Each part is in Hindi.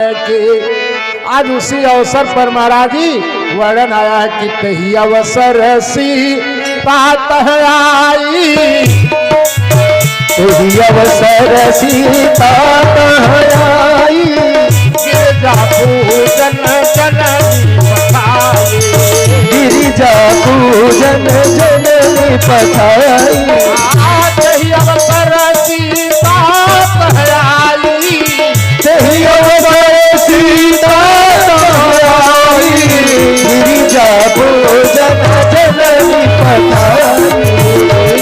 कि आज उसी अवसर पर महाराज जी वर्णन आया है कि तही अवसर सीता आई, तही अवसर सीता आई, गिरजा पूजन जननी पठाई, गिरिजा पूजन जननी पठाई, तही अवसर सीता आई, तही अवसर सीता आई, गिरिजा पूजन जननी पठाई,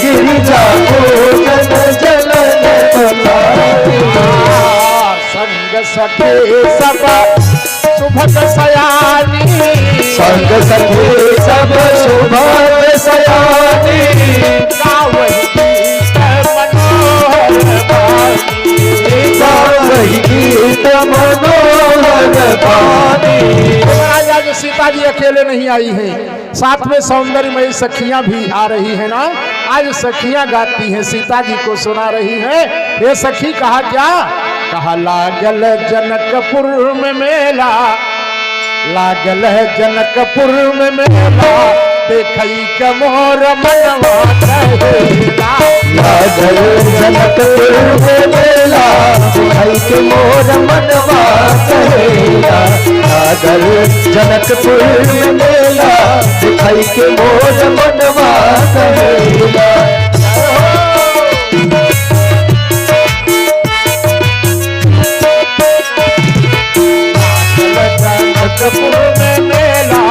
गिरिजा पूजन जननी पठाई। संग सखे सब सुभग सयानी, संग सखे सब सुभग सयानी, गावहि गीत मनोहर बानी, गावहि गीत मनोहर बानी। आज सीता जी अकेले नहीं आई है, साथ में सौंदर्यमयी सखियां भी आ रही है ना। आज सखियां गाती हैं, सीता जी को सुना रही है। ये सखी कहा क्या? कहा लागल जनकपुर में मेला, लागल जनकपुर में मेला, देखई के मोर मनवा कहेला, लागल जनकपुर में मेला, देखई के मोर मनवा कहेला, लागल जनकपुर में मेला, देखई के मोर मनवा कहेला। जनकपुर में मेला,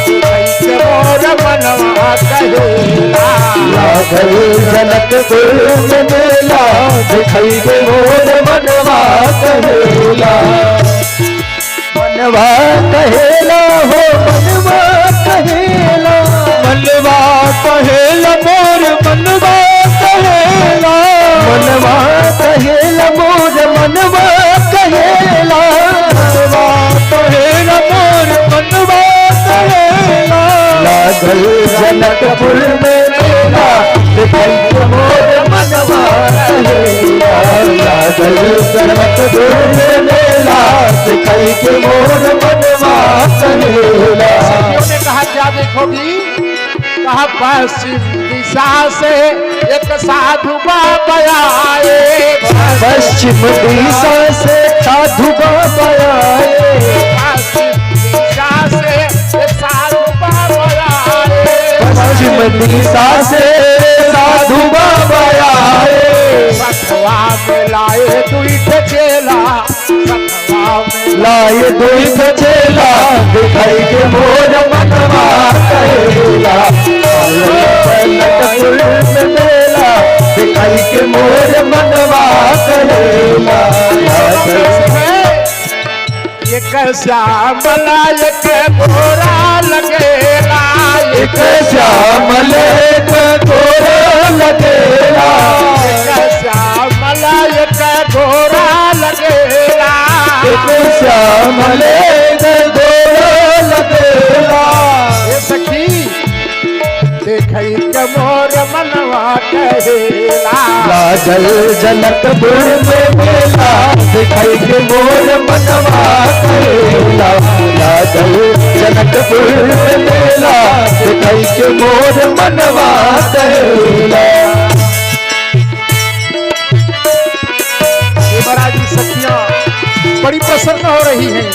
देखई के मोर मनवा कहेला, लागल जनकपुर में मेला, देखई के मोर मनवा कहेला, मनवा कहेला हो मनवा कहेला, मनवा कहेला मोर मनवा कहेला, मनवा कहेला मोर मनवा कहेला, मनवा कहेला मोर मनवा कहेला। लागल जनकपुर में मेला, देखई के मोर मनवा कहेला, लागल जनकपुर में मेला, देखई के मोर मनवा कहेला। ने कहा क्या देखोगी? कहा पश्चिम दिशा से एक साधु बाबा आए, पश्चिम दिशा से साधु बाबा आए, पश्चिम दिशा से एक साधु बाबा आए, पश्चिम दिशा से साधु बाबा आए, सखवा में लाए दुईठ चेला, सखवा में लाए दुईठ चेला, देखई के मोर मनवा कहेला, जनकपुर में मेला, देखई के मोर मनवा कहेला। एक श्यामला एक गोरा लगेला, एक श्यामल एक गोरा लगेला, एक श्यामला एक गोरा लगेला, एक श्यामल एक गोरा लगेला। ये सखी देखई के मोर मनवा कहेला, लागल जनकपुर में मेला, देखई के मोर मनवा कहेला, लागल जनकपुर में मेला, देखई के मोर मनवा कहेला। ये महाराज जी सखियां बड़ी प्रसन्न हो रही हैं।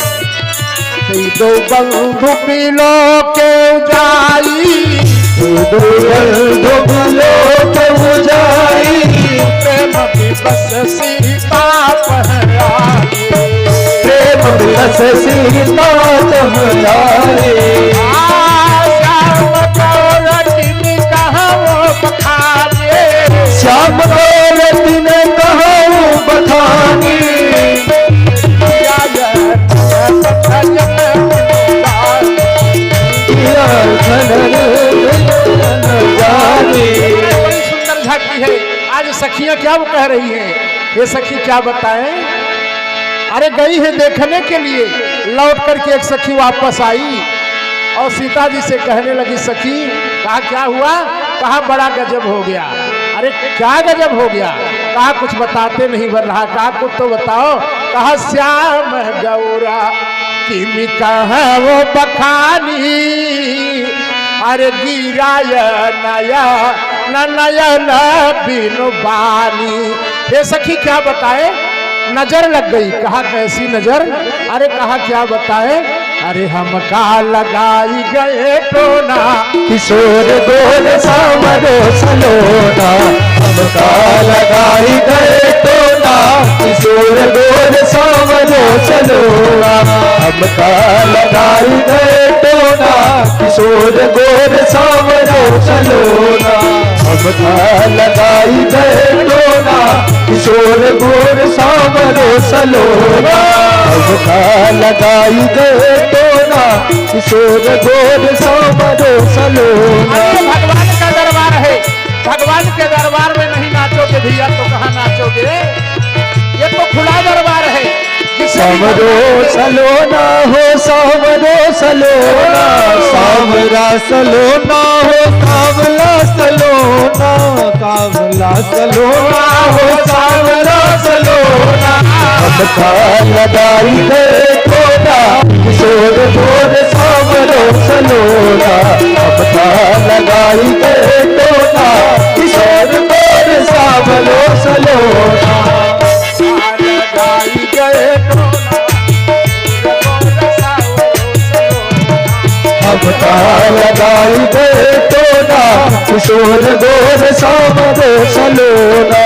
दो बंधु मिलो के जाई, दो बंधु के बुझाई, प्रेम विवश सीता पहराई, प्रेम विवश सीता तमलाई, श्याम गौर दिन कहो बखाने, श्याम गौर दिन कहो बखानी, बड़ी सुंदर झांकी है। आज सखियां क्या वो कह रही हैं? ये सखी क्या बताएं? अरे गई है देखने के लिए, लौट करके एक सखी वापस आई और सीता जी से कहने लगी, सखी कहा क्या हुआ? कहा बड़ा गजब हो गया। अरे क्या गजब हो गया? कहा कुछ बताते नहीं बन रहा, कहा कुछ तो बताओ। कहा श्याम गौरा किमी कहा वो बखानी अरे गिराय नया नयन बिनु बानी। ये सखी क्या बताए, नजर लग गई। कहा कैसी नजर, अरे कहा क्या बताए, अरे हम का लगाई गए टोना किशोर गोर सावरो सलोना, हम का लगाई गए टोना किशोर गोर सावरो सलोना, हम का लगाई गए टोना किशोर गोर सावरो सलोना, हम का लगाई गए टोना किशोर गोर सावरो सलोना, हम का लगाई गए टोना किशोर गोर सावरो सलोना। भगवान का दरबार है, भगवान के दरबार में नहीं नाचोगे भैया तो कहाँ नाचोगे, ये तो खुला दरबार है। सावरो सलोना हो सावरो सलोना, सावरा सलोना हो सावला सलोना, सावला सलोना हो सावरा सलोना, हम का लगाई गए टोना किशोर गोर सावरो सलोना, हम का लगाई गए टोना किशोर गोर सावरो सलोना, लगाई गए हम का लगाई गए टोना किशोर गोर सावरो सलोना,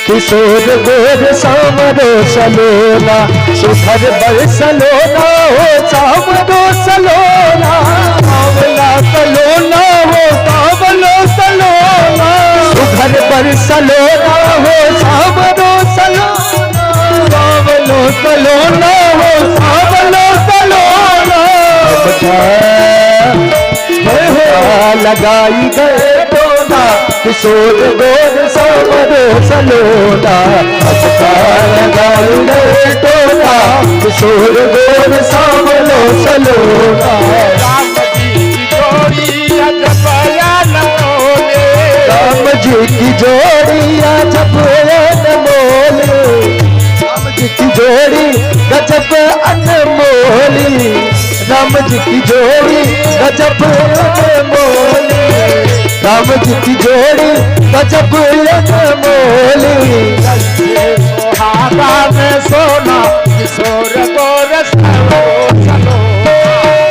किशोर गोर सावरो सलोना, सुखर बर सलोना हो सावरो सलोना, सावला सलोना हो सावलो सलोना, सुखर बर सलोना हो सावरो सलोना, सावलो सलोना हो सावलो सलोना, लगाई गए टोना किशोर गोर सावरो सलोना, हम का लगाई गए टोना किशोर गोर सावरो सलोना। राम जी की जोड़ी अजब बयान बोले, राम जी की जोड़ी अजब अनमोली, राम जी की जोड़ी गजब अनमोली, राम जी की जोड़ी गजब अनमोली, राम जी की जोड़ी गजब अनमोली, सुहागा में सोना किशोर गोर सावरो सलोना,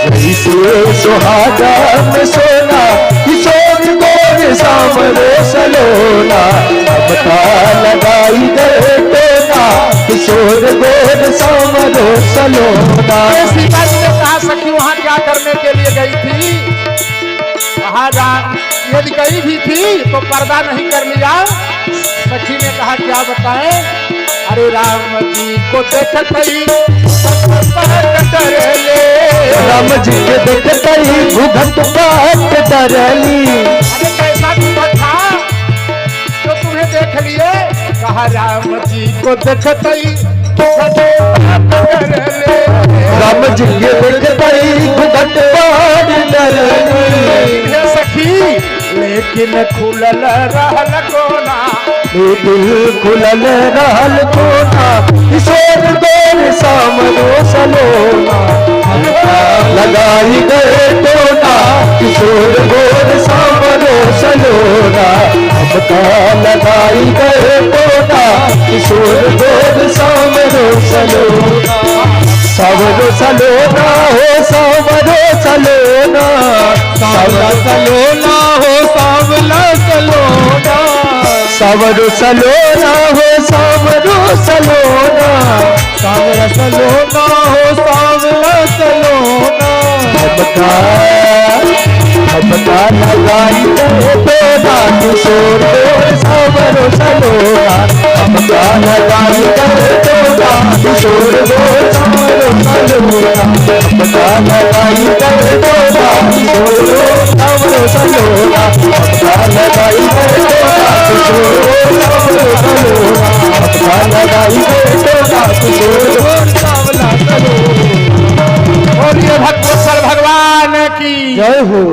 जैसे सुहागा में सोना किशोर गोर सावरो सलोना, हम का लगाई गए टोना किशोर गोर सावरो सलोना। सीता जी ने कहा सखी वहां क्या करने के लिए गई थी, कहा यदि गई भी थी तो पर्दा नहीं कर लिया। सखी ने कहा क्या बताए, अरे राम जी को देखते ही राम जी के देखते ही घूंघट पाट डरली, अरे कैसा घूंघट था जो तुम्हें देख लिए, कहा राम जी को देखते ही राम जी के देखते ही घूंघट पाट डरली, सखी लेकिन खुलल रहल कोना, दिल खुलल रहल कोना किशोर गोर सावरो सलोना, हम का लगाई गए टोना किशोर गोर सावरो सलोना, हम का लगाई गए टोना किशोर गोर सावरो सलोना, सावरो सलोना हो सावरो सलोना, सावरा सलोना हो सावला सलोना, सावरो सलोना हो सावरो सलोना, सावरा सलोना हो सावला सलोना, हम का लगाई गए टोना किशोर गोर सावरो सलोना, हम का लगाई गए टोना किशोर गोर सावरो सलोना, हम का लगाई गए टोना किशोर गोर सावरो सलोना, हम का लगाई गए टोना किशोर गोर सावरो सलोना, हम का लगाई गए टोना किशोर गोर सावला सलोना। बोलिए भक्तवत्सल भगवान की जय हो।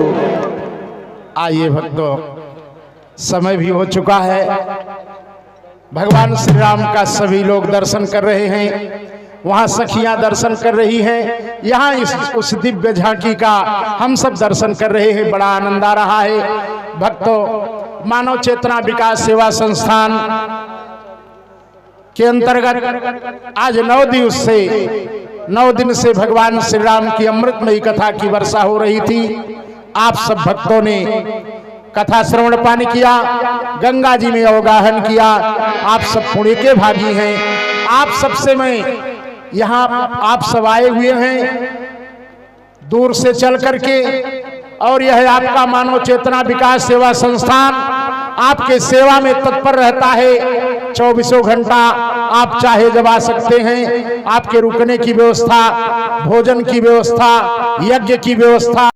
आइए भक्तों, समय भी हो चुका है, भगवान श्री राम का सभी लोग दर्शन कर रहे हैं, वहाँ सखियां दर्शन कर रही हैं, यहाँ उस दिव्य झांकी का हम सब दर्शन कर रहे हैं। बड़ा आनंद आ रहा है। भक्तों, मानव चेतना विकास सेवा संस्थान के अंतर्गत आज 9 दिन से भगवान श्री राम की अमृतमयी कथा की वर्षा हो रही थी। आप सब भक्तों ने कथा श्रवण पान किया, गंगा जी में अवगाहन किया। आप सब पुण्य के भागी हैं। आप सबसे मैं यहाँ आप सब आए हुए हैं दूर से चल करके, और यह आपका मानव चेतना विकास सेवा संस्थान आपके सेवा में तत्पर रहता है। 24 घंटा आप चाहे जब आ सकते हैं। आपके रुकने की व्यवस्था, भोजन की व्यवस्था, यज्ञ की व्यवस्था